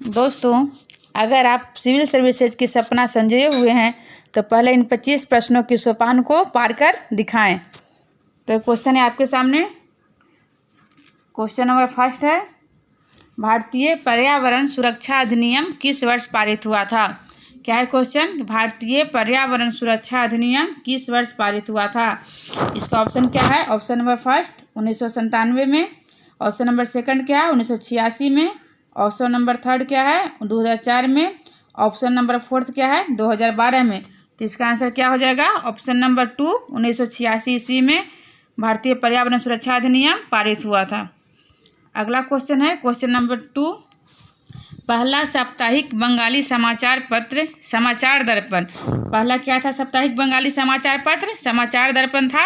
दोस्तों, अगर आप सिविल सर्विसेज की सपना संजोए हुए हैं तो पहले इन 25 प्रश्नों की सोपान को पार कर दिखाएं। तो क्वेश्चन है आपके सामने। क्वेश्चन नंबर फर्स्ट है, भारतीय पर्यावरण सुरक्षा अधिनियम किस वर्ष पारित हुआ था? क्या है क्वेश्चन? भारतीय पर्यावरण सुरक्षा अधिनियम किस वर्ष पारित हुआ था? इसका ऑप्शन क्या है? ऑप्शन नंबर फर्स्ट 1997 में, ऑप्शन नंबर सेकंड क्या है? 1986 में, ऑप्शन नंबर थर्ड क्या है? 2004 में, ऑप्शन नंबर फोर्थ क्या है? 2012 में। तो इसका आंसर क्या हो जाएगा? ऑप्शन नंबर 2 1986 ईस्वी में भारतीय पर्यावरण सुरक्षा अधिनियम पारित हुआ था। अगला क्वेश्चन है क्वेश्चन नंबर 2, पहला साप्ताहिक बंगाली समाचार पत्र समाचार दर्पण। पहला क्या था साप्ताहिक बंगाली समाचार पत्र? समाचार दर्पण था।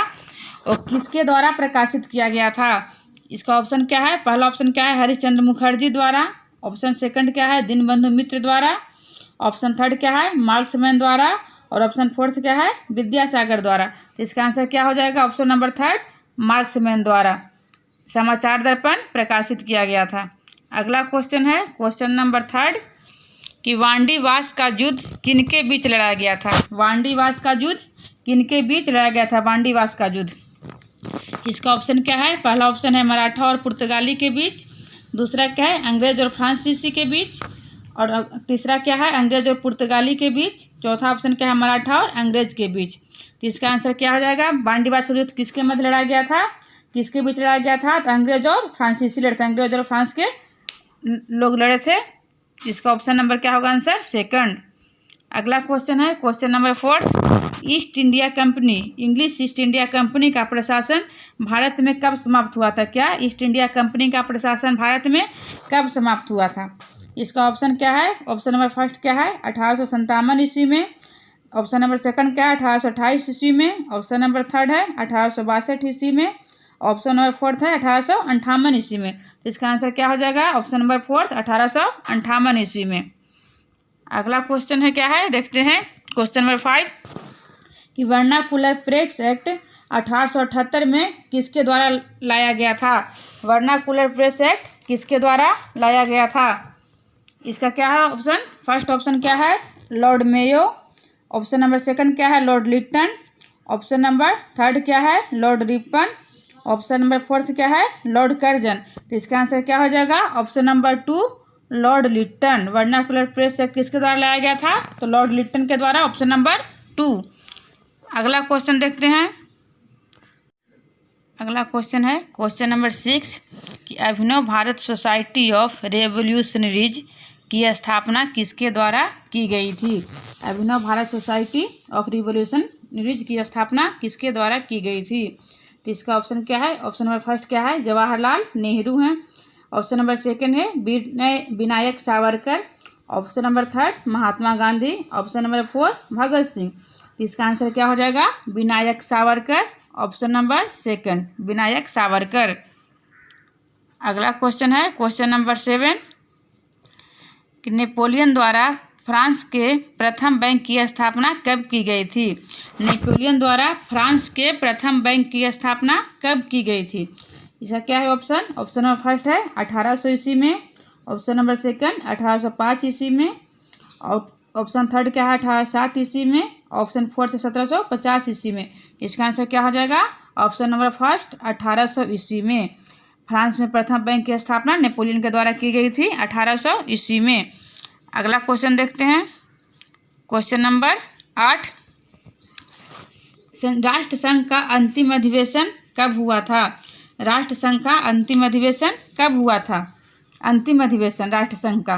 और किसके द्वारा प्रकाशित किया गया था? इसका ऑप्शन क्या है? पहला ऑप्शन क्या है? हरिश्चंद्र मुखर्जी द्वारा, ऑप्शन सेकंड क्या है? दीनबंधु मित्र द्वारा, ऑप्शन थर्ड क्या है? मार्क्समैन द्वारा, और ऑप्शन फोर्थ क्या है? विद्यासागर द्वारा। तो इसका आंसर क्या हो जाएगा? ऑप्शन नंबर थर्ड, मार्क्समैन द्वारा समाचार दर्पण प्रकाशित किया गया था। अगला क्वेश्चन है क्वेश्चन नंबर थर्ड, कि वांडीवास का युद्ध किनके बीच लड़ा गया था? वांडीवास का युद्ध किनके बीच लड़ा गया था? वांडीवास का युद्ध। इसका ऑप्शन क्या है? पहला ऑप्शन है मराठा और पुर्तगाली के बीच, दूसरा क्या है? अंग्रेज और फ्रांसीसी के बीच, और तीसरा क्या है? अंग्रेज और पुर्तगाली के बीच, चौथा ऑप्शन क्या है? मराठा और अंग्रेज के बीच। तो इसका आंसर क्या हो जाएगा? वांडीवास का युद्ध किसके मध्य लड़ा गया था? किसके बीच लड़ा गया था? तो अंग्रेज और फ्रांसीसी लड़ते, अंग्रेज और फ्रांस के लोग लड़े थे। इसका ऑप्शन नंबर क्या होगा? Answer second. अगला क्वेश्चन है question number fourth, east India company, English east India company का प्रशासन भारत में कब समाप्त हुआ था? क्या ईस्ट इंडिया कंपनी का प्रशासन भारत में कब समाप्त हुआ था? इसका ऑप्शन क्या है? ऑप्शन नंबर फर्स्ट क्या है? 1857 ईस्वी में, ऑप्शन नंबर सेकंड क्या है? 1828 ईस्वी में, ऑप्शन नंबर थर्ड है 1862 ईस्वी में, ऑप्शन नंबर फोर्थ है 1858 ईस्वी में। तो इसका आंसर क्या हो जाएगा? ऑप्शन नंबर फोर्थ 1858 ईस्वी में। अगला क्वेश्चन है क्या है? देखते हैं क्वेश्चन नंबर 5, कि वर्नाकुलर प्रेस एक्ट 1878 में किसके द्वारा लाया गया था? वर्नाकुलर प्रेस एक्ट किसके द्वारा लाया गया था? इसका क्या है ऑप्शन? फर्स्ट ऑप्शन क्या है? Lord Mayo, option number second क्या है? Lord Lytton, option number third क्या है? Lord Ripon, option number fourth क्या है? Lord Curzon. तो इसका आंसर क्या हो जाएगा? Option number 2 Lord Lytton. Vernacular Press Act किसके द्वारा लाया गया था? तो लॉर्ड लिटन के द्वारा, ऑप्शन नंबर 2। अगला क्वेश्चन देखते हैं। अगला क्वेश्चन है क्वेश्चन नंबर 6, कि अभिनव भारत सोसाइटी ऑफ रेवोल्यूशनरीज की स्थापना किसके द्वारा की गई थी? अभिनव भारत सोसाइटी ऑफ रिवोल्यूशनरीज की स्थापना किसके द्वारा की गई थी? तो इसका ऑप्शन क्या है? ऑप्शन नंबर फर्स्ट क्या है? जवाहरलाल नेहरू हैं, ऑप्शन नंबर सेकंड है Vinayak Savarkar, option number third Mahatma Gandhi, option number 4 Bhagat Singh. तो इसका आंसर क्या हो जाएगा? Vinayak Savarkar, option number second Vinayak Savarkar. अगला क्वेश्चन है क्वेश्चन नंबर 7, कि नेपोलियन द्वारा फ्रांस के प्रथम बैंक की स्थापना कब की गई थी? नेपोलियन द्वारा फ्रांस के प्रथम बैंक की स्थापना कब की गई थी? इसका क्या है ऑप्शन? ऑप्शन नंबर फर्स्ट है 1800 ईस्वी में, ऑप्शन नंबर सेकंड 1805 ईस्वी में, और ऑप्शन थर्ड क्या है? 1807 ईस्वी में, ऑप्शन फोर्थ 1750 ईस्वी में। इसका आंसर क्या हो जाएगा? ऑप्शन नंबर फर्स्ट 1800 ईस्वी में। फ्रांस में प्रथम बैंक की स्थापना नेपोलियन के द्वारा की गई थी 1800 ईस्वी में। अगला क्वेश्चन देखते हैं क्वेश्चन नंबर 8, राष्ट्रसंघ का अंतिम अधिवेशन कब हुआ था? राष्ट्रसंघ का अंतिम अधिवेशन कब हुआ था? अंतिम अधिवेशन राष्ट्रसंघ का।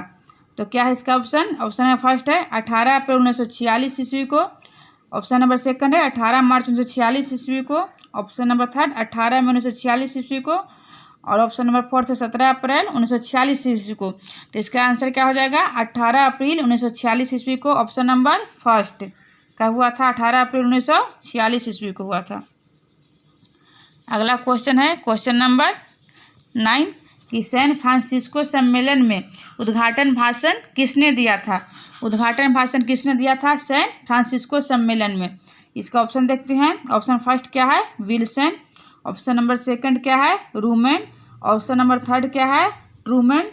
तो क्या है इसका ऑप्शन? ऑप्शन नंबर फर्स्ट है 18 अप्रैल 1946 ईस्वी को, ऑप्शन नंबर सेकंड है 18 मार्च 1946 ईस्वी को, ऑप्शन नंबर थर्ड 18 मई 1946 ईस्वी को, और ऑप्शन नंबर फोर्थ है 17 अप्रैल 1946 ईस्वी को। तो इसका आंसर क्या हो जाएगा? 18 अप्रैल 1946 ईस्वी को, ऑप्शन नंबर फर्स्ट। कब हुआ था? 18 अप्रैल 1946 ईस्वी को हुआ था। अगला क्वेश्चन है क्वेश्चन नंबर 9, कि सैन फ्रांसिस्को सम्मेलन में उद्घाटन भाषण किसने दिया था? उद्घाटन भाषण किसने दिया था सैन फ्रांसिस्को सम्मेलन में? इसका ऑप्शन देखते हैं। ऑप्शन फर्स्ट क्या है? विल्सन, ऑप्शन नंबर सेकंड क्या है? रूमेन, ऑप्शन नंबर थर्ड क्या है? ट्रूमैन,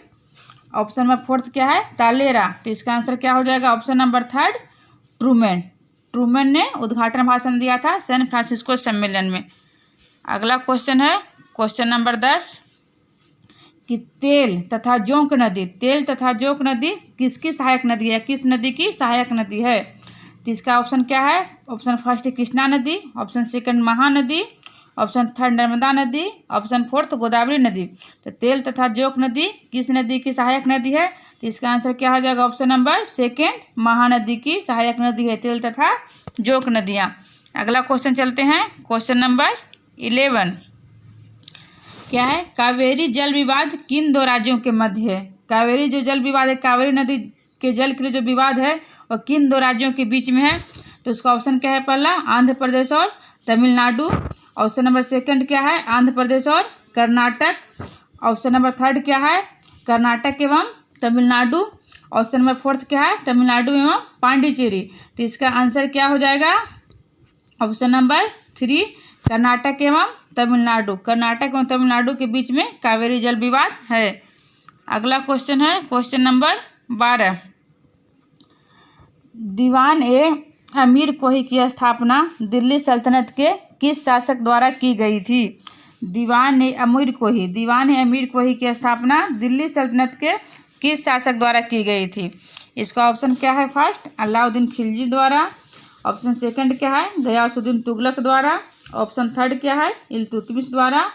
ऑप्शन नंबर 4 क्या है, तालेरा। तो इसका आंसर क्या हो जाएगा, ऑप्शन नंबर 3 ट्रूमैन। ट्रूमैन ने उद्घाटन भाषण दिया था सैन फ्रांसिस्को सम्मेलन में। अगला क्वेश्चन है क्वेश्चन नंबर 10 कि तेल तथा जोंक नदी किसकी सहायक नदी है, किस नदी की सहायक नदी है। तो इसका ऑप्शन क्या है, ऑप्शन फर्स्ट कृष्णा नदी, option second Mahanadi, option third Narmada नदी, ऑप्शन फोर्थ गोदावरी नदी। तो तेल तथा जोंक नदी किस नदी की सहायक नदी है। तो इसका आंसर क्या हो जाएगा, ऑप्शन नंबर सेकंड महानदी की सहायक नदी है तेल तथा जोंक नदियाँ। अगला क्वेश्चन चलते हैं क्वेश्चन नंबर 11 क्या है, कावेरी जल विवाद किन दो राज्यों के मध्य है। कावेरी जो जल विवाद है, कावेरी नदी के जल के लिए जो विवाद है वो किन दो राज्यों के बीच में है। तो उसका ऑप्शन क्या है, पहला आंध्र प्रदेश और तमिलनाडु, ऑप्शन नंबर सेकंड क्या है, आंध्र प्रदेश और कर्नाटक, ऑप्शन नंबर थर्ड क्या है, कर्नाटक एवं तमिलनाडु, ऑप्शन नंबर फोर्थ क्या है, तमिलनाडु एवं पांडिचेरी। तो इसका आंसर क्या हो जाएगा, ऑप्शन नंबर 3 कर्नाटक एवं तमिलनाडु। कर्नाटक एवं तमिलनाडु के बीच में कावेरी जल विवाद है। अगला क्वेश्चन है क्वेश्चन नंबर 12 दीवान ए अमीर कोही की स्थापना दिल्ली सल्तनत के किस शासक द्वारा की गई थी। दीवान ए अमीर कोही की स्थापना दिल्ली सल्तनत के किस शासक द्वारा की गई थी। इसका ऑप्शन क्या है, फर्स्ट अलाउद्दीन खिलजी द्वारा, ऑप्शन सेकंड क्या है, गयासुद्दीन तुगलक द्वारा, ऑप्शन थर्ड क्या है, इल्तुतमिश द्वारा,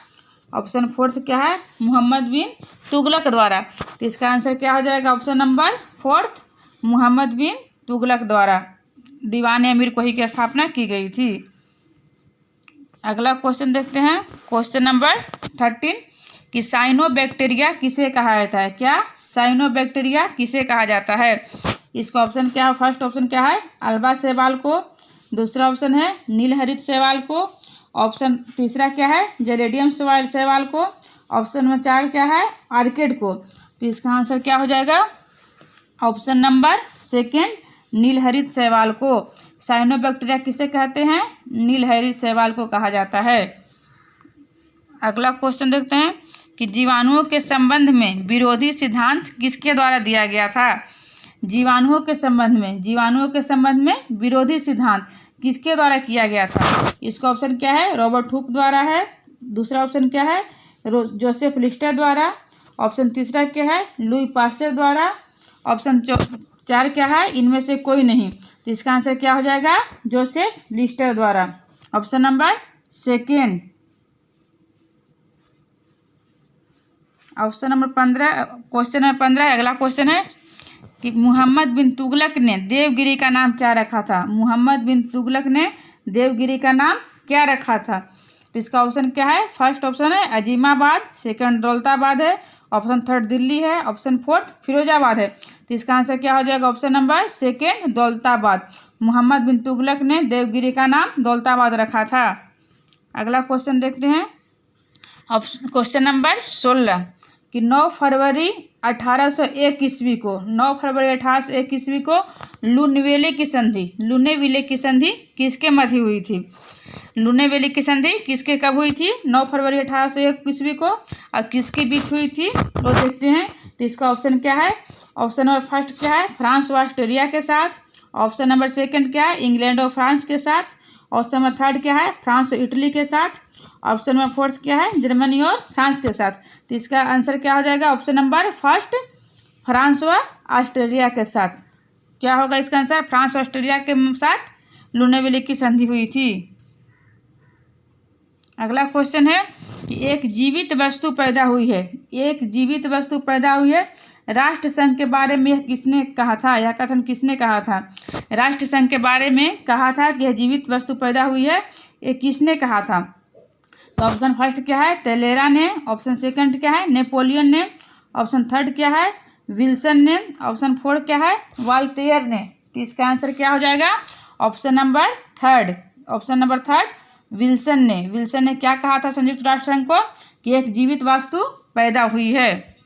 ऑप्शन फोर्थ क्या है, मोहम्मद बिन तुगलक द्वारा। तो इसका आंसर क्या हो जाएगा, ऑप्शन नंबर 4 मोहम्मद बिन तुगलक द्वारा दीवान अमीर कोही की स्थापना की गई थी। अगला क्वेश्चन देखते हैं क्वेश्चन नंबर 13 कि साइनोबैक्टीरिया किसे कहा जाता है। क्या साइनोबैक्टीरिया किसे कहा जाता है। इसका ऑप्शन क्या है, फर्स्ट ऑप्शन क्या है, अल्बा शैवाल को, दूसरा ऑप्शन है नीलहरित शैवाल को, ऑप्शन तीसरा क्या है, जेलेडियम शैवाल को, ऑप्शन नंबर 4 क्या है, आर्किड को। तो इसका आंसर क्या हो जाएगा, ऑप्शन नंबर सेकंड नीलहरित शैवाल को। साइनोबैक्टीरिया किसे कहते हैं, नीलहरित शैवाल को कहा जाता है। अगला क्वेश्चन देखते हैं कि जीवाणुओं के संबंध में विरोधी सिद्धांत किसके द्वारा दिया गया था। जीवाणुओं के संबंध में विरोधी सिद्धांत किसके द्वारा किया गया था। इसका ऑप्शन क्या है, रॉबर्ट हुक द्वारा है, दूसरा ऑप्शन क्या है, जोसेफ लिस्टर द्वारा, ऑप्शन तीसरा क्या है, लुई पास्चर द्वारा, ऑप्शन 4 क्या है, इनमें से कोई नहीं। तो इसका आंसर क्या हो जाएगा, जोसेफ लिस्टर द्वारा, option number second. Option number 15 question number 15 अगला क्वेश्चन है कि मोहम्मद बिन तुगलक ने देवगिरी का नाम क्या रखा था। मोहम्मद बिन तुगलक ने देवगिरी का नाम क्या रखा था। तो इसका ऑप्शन क्या है, फर्स्ट ऑप्शन है अजीमाबाद, सेकंड दौलताबाद है, ऑप्शन थर्ड दिल्ली है, ऑप्शन फोर्थ फिरोजाबाद है। तो इसका आंसर क्या हो जाएगा, option number second Daulatabad. Mohammad bin Tughlaq ने देवगिरी का नाम दौलताबाद रखा था। अगला क्वेश्चन देखते हैं क्वेश्चन नंबर 16 कि 9 फरवरी 1801 ईस्वी को 9 फरवरी 1801 ईस्वी को लुनेविले की संधि किसके मध्य हुई थी। लुनेविले की संधि किसके कब हुई थी, 9 फरवरी 1801 ईस्वी को, और किसके बीच हुई थी वो देखते हैं। तो इसका ऑप्शन क्या है, ऑप्शन नंबर फर्स्ट क्या है, फ्रांस और ऑस्ट्रेलिया के साथ, ऑप्शन नंबर सेकंड क्या है, इंग्लैंड और फ्रांस के साथ, ऑप्शन नंबर थर्ड क्या है, फ्रांस और इटली के साथ, ऑप्शन नंबर फोर्थ क्या है, जर्मनी और फ्रांस के साथ। तो इसका आंसर क्या हो जाएगा, ऑप्शन नंबर फर्स्ट फ्रांस व ऑस्ट्रेलिया के साथ। क्या होगा इसका आंसर, फ्रांस और ऑस्ट्रेलिया के साथ लुनेविले की संधि हुई थी। अगला क्वेश्चन है कि एक जीवित वस्तु पैदा हुई है, राष्ट्रसंघ के बारे में यह किसने कहा था, यह कथन किसने कहा था। राष्ट्रसंघ के बारे में कहा था कि यह जीवित वस्तु पैदा हुई है, ये किसने कहा था। तो ऑप्शन फर्स्ट क्या है, तेलेरा ने, ऑप्शन सेकंड क्या है, नेपोलियन ने, ऑप्शन थर्ड क्या है, विल्सन ने, ऑप्शन फोर्थ क्या है, वाल्टेयर ने। तो इसका आंसर क्या हो जाएगा, ऑप्शन नंबर थर्ड विल्सन ने क्या कहा था संयुक्त राष्ट्र संघ को कि एक जीवित वस्तु पैदा हुई है।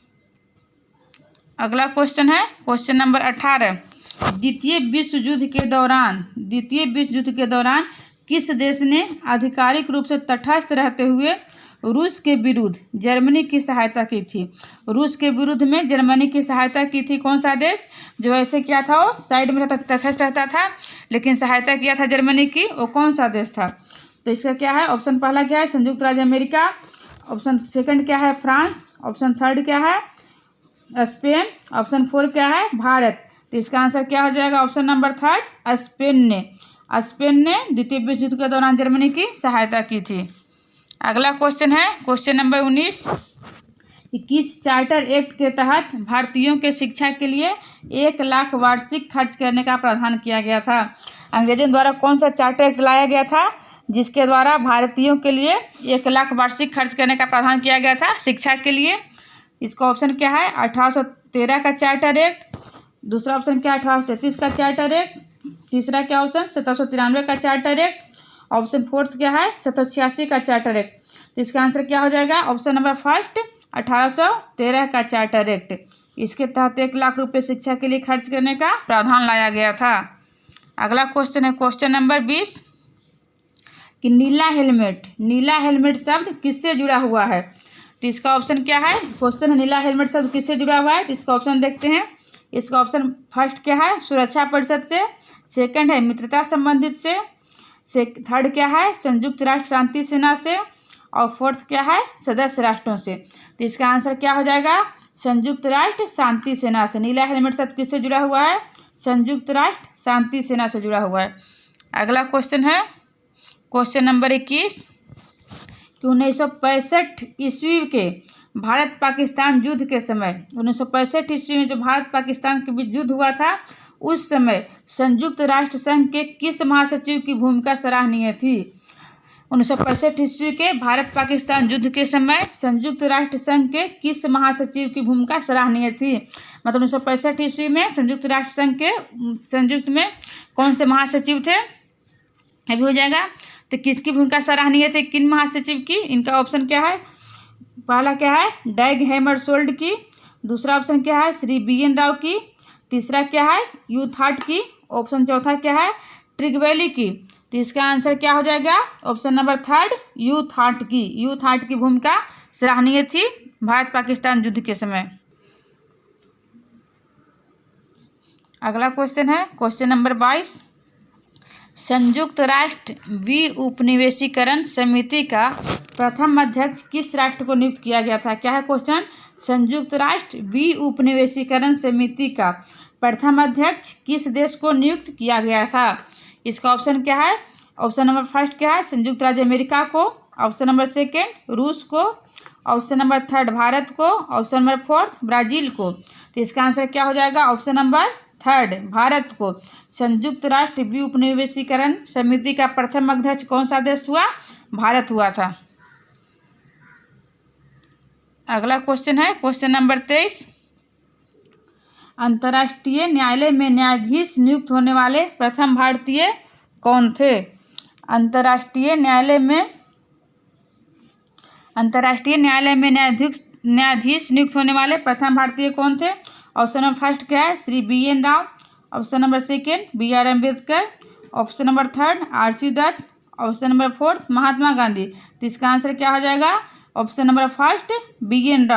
अगला क्वेश्चन है क्वेश्चन नंबर 18 द्वितीय विश्व युद्ध के दौरान किस देश ने आधिकारिक रूप से तटस्थ रहते हुए रूस के विरुद्ध जर्मनी की सहायता की थी। रूस के विरुद्ध में जर्मनी की सहायता की थी कौन सा देश? जो ऐसे क्या था, वो साइड में तटस्थ रहता था, लेकिन सहायता किया था जर्मनी की, वो कौन सा देश था? तो इसका क्या है? ऑप्शन पहला क्या है? संयुक्त राज्य अमेरिका। ऑप्शन सेकंड क्या है? फ्रांस। ऑप्शन थर्ड क्या है? स्पेन। ऑप्शन फोर क्या है? भारत। तो इसका आंसर क्या हो जाएगा? ऑप्शन नंबर थर्ड, स्पेन ने द्वितीय विश्व युद्ध के दौरान जर्मनी की सहायता की थी। अगला क्वेश्चन है क्वेश्चन नंबर 19 कि किस चार्टर एक्ट के तहत भारतीयों के शिक्षा के लिए 1 लाख वार्षिक खर्च करने का प्रावधान किया गया था? अंग्रेजों द्वारा कौन सा चार्टर एक्ट लाया गया था जिसके द्वारा भारतीयों के लिए 1 लाख वार्षिक खर्च करने का प्रावधान किया गया था शिक्षा के लिए? इसका ऑप्शन क्या है? 1813 का चार्टर एक्ट। दूसरा ऑप्शन क्या है? 1833 का चार्टर एक्ट। तीसरा क्या ऑप्शन? 1793 का चार्टर एक्ट। ऑप्शन फोर्थ क्या है? 1786 का चार्टर एक्ट। तो इसका आंसर क्या हो जाएगा? ऑप्शन नंबर फर्स्ट, 1813 का चार्टर एक्ट। इसके तहत 1 लाख रुपए शिक्षा के लिए खर्च करने का प्रावधान लाया गया था। अगला क्वेश्चन है क्वेश्चन नंबर 20 कि नीला हेलमेट शब्द किससे जुड़ा हुआ है? तो इसका ऑप्शन क्या है? क्वेश्चन नीला हेलमेट शब्द किससे जुड़ा हुआ है, तो इसका ऑप्शन देखते हैं। इसका ऑप्शन फर्स्ट क्या है? सुरक्षा परिषद से। सेकंड है मित्रता संबंधित से। थर्ड क्या है? संयुक्त राष्ट्र शांति सेना से। और फोर्थ क्या है? सदस्य राष्ट्रों से। तो इसका आंसर क्या हो जाएगा? संयुक्त राष्ट्र शांति सेना से। नीला हेलमेट शब्द किससे जुड़ा हुआ है? संयुक्त राष्ट्र शांति सेना से जुड़ा हुआ है। अगला क्वेश्चन है क्वेश्चन नंबर 21 कि 1965 ईस्वी के भारत पाकिस्तान युद्ध के समय 1965 ईस्वी में जो भारत पाकिस्तान के बीच युद्ध हुआ था, उस समय संयुक्त राष्ट्र संघ के किस महासचिव की भूमिका सराहनीय थी? 1965 ईस्वी के भारत पाकिस्तान युद्ध के समय संयुक्त राष्ट्र संघ के किस महासचिव की भूमिका सराहनीय थी? मतलब 1965 ईस्वी में संयुक्त राष्ट्र संघ के संयुक्त में कौन से महासचिव थे? अभी हो जाएगा। तो किसकी भूमिका सराहनीय थी? किन महासचिव की? इनका ऑप्शन क्या है? पहला क्या है? डैग हैमरशोल्ड की। दूसरा ऑप्शन क्या है? श्री BN राव की। तीसरा क्या है? यूथार्ट की। ऑप्शन चौथा क्या है? ट्रिगवैली की। तो इसका आंसर क्या हो जाएगा? ऑप्शन नंबर थर्ड, यूथार्ट की भूमिका सराहनीय थी भारत पाकिस्तान युद्ध के समय। अगला क्वेश्चन है क्वेश्चन नंबर 22 संयुक्त राष्ट्र उपनिवेशीकरण समिति का प्रथम अध्यक्ष किस राष्ट्र को नियुक्त किया गया था? क्या है क्वेश्चन? संयुक्त राष्ट्र उपनिवेशीकरण समिति का प्रथम अध्यक्ष किस देश को नियुक्त किया गया था? इसका ऑप्शन क्या है? ऑप्शन नंबर फर्स्ट क्या है? संयुक्त राज्य अमेरिका को। ऑप्शन नंबर सेकेंड रूस को। ऑप्शन नंबर थर्ड भारत को। ऑप्शन नंबर फोर्थ ब्राज़ील को। तो इसका आंसर क्या हो जाएगा? ऑप्शन नंबर थर्ड, भारत को। संयुक्त राष्ट्र उपनिवेशीकरण समिति का प्रथम अध्यक्ष कौन सा देश हुआ? भारत हुआ था। अगला क्वेश्चन है क्वेश्चन नंबर 23 अंतर्राष्ट्रीय न्यायालय में न्यायाधीश नियुक्त होने वाले प्रथम भारतीय कौन थे? अंतर्राष्ट्रीय न्यायालय में न्यायाधीश नियुक्त होने वाले प्रथम भारतीय कौन थे? ऑप्शन नंबर फर्स्ट क्या है? Shri BN Rao. Option number second BR Ambedkar. Option number third RC Dutt. Option number fourth Mahatma Gandhi. तो इसका आंसर क्या हो जाएगा? Option number first BN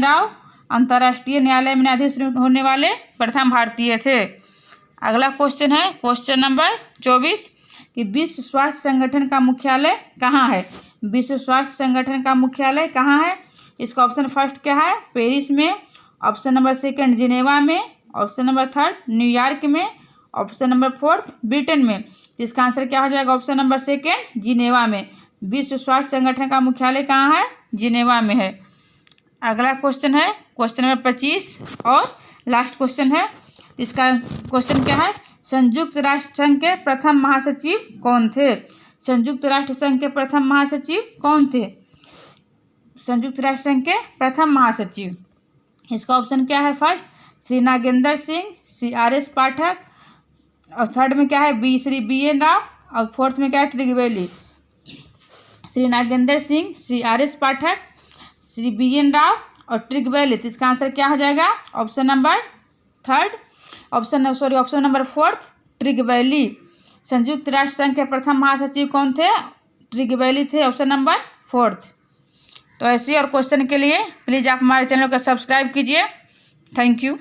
Rao अंतर्राष्ट्रीय न्यायालय में न्यायाधीश होने वाले प्रथम भारतीय थे। अगला क्वेश्चन है क्वेश्चन नंबर 24 कि विश्व स्वास्थ्य संगठन का मुख्यालय कहाँ है? विश्व स्वास्थ्य संगठन का मुख्यालय कहाँ है? इसका ऑप्शन फर्स्ट क्या है? पेरिस में। ऑप्शन नंबर सेकंड जिनेवा में। ऑप्शन नंबर थर्ड न्यूयॉर्क में। ऑप्शन नंबर फोर्थ ब्रिटेन में। इसका आंसर क्या हो जाएगा? ऑप्शन नंबर सेकंड जिनेवा में। विश्व स्वास्थ्य संगठन का मुख्यालय कहाँ है? जिनेवा में है। अगला क्वेश्चन है क्वेश्चन नंबर 25 और लास्ट क्वेश्चन है। इसका क्वेश्चन क्या है? संयुक्त राष्ट्र संघ के प्रथम महासचिव कौन थे? संयुक्त राष्ट्र संघ के प्रथम महासचिव कौन थे? संयुक्त राष्ट्र संघ के प्रथम महासचिव, इसका ऑप्शन क्या है? फर्स्ट श्री नागेंद्र सिंह, श्री RS पाठक, और थर्ड में क्या है? श्री BN राव, और फोर्थ में क्या है? ट्रिगवैली। श्री नागेंद्र सिंह, श्री RS पाठक, श्री BN राव और ट्रिगवैली। तो इसका आंसर क्या हो जाएगा? Option number third, option number fourth Trygve Lie. संयुक्त राष्ट्र संघ के प्रथम महासचिव कौन थे? ट्रिगवैली थे। Option number fourth. तो ऐसे और क्वेश्चन के लिए प्लीज़ आप हमारे चैनल को सब्सक्राइब कीजिए। Thank you.